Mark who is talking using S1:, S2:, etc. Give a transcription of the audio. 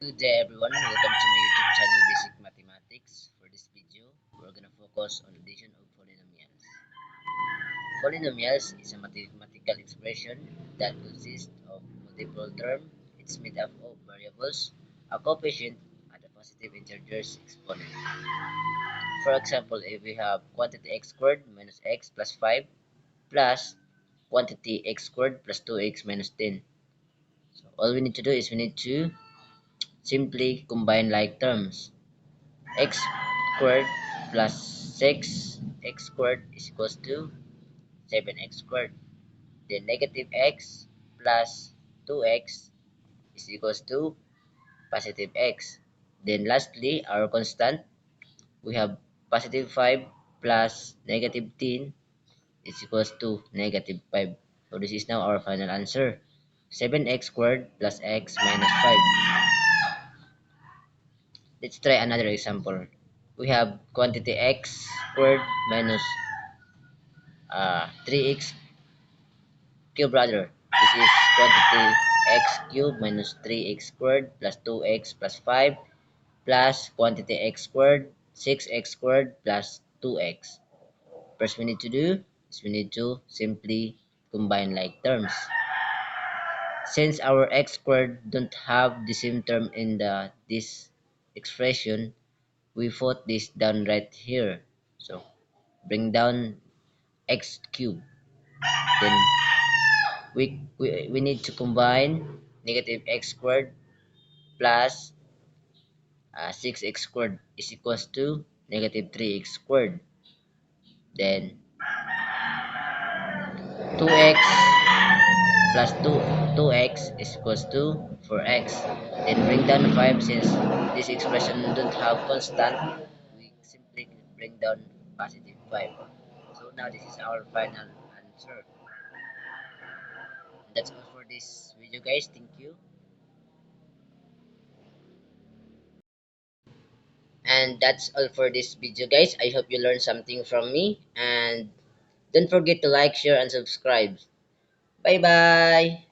S1: Good day everyone, welcome to my YouTube channel Basic Mathematics. For this video, we're gonna focus on addition of polynomials. Polynomials is a mathematical expression that consists of multiple terms. It's made up of variables, a coefficient, and a positive integers exponent. For example, if we have quantity x squared minus x plus 5 plus quantity x squared plus 2x minus 10. So all we need to do is we need to simply combine like terms. X squared plus 6x squared is equals to 7x squared. Then negative x plus 2x is equals to positive x. Then lastly, our constant, we have positive 5 plus negative 10 is equals to negative 5. So this is now our final answer. 7x squared plus x minus 5. Let's try another example. We have quantity x squared minus 3x cube rather. This is quantity x cubed minus 3x squared plus 2x plus 5 plus quantity x squared 6x squared plus 2x. First we need to do is we need to simply combine like terms. Since our x squared don't have the same term in this expression, we put this down right here. So bring down x cubed. Then we need to combine negative x squared plus 6x squared is equals to negative 3x squared. Then 2x plus 2x is equals to 4x. Then bring down 5 since this expression don't have constant. We simply bring down positive 5. So now this is our final answer. And that's all for this video guys. Thank you. And that's all for this video guys. I hope you learned something from me, and don't forget to like, share, and subscribe. Bye bye.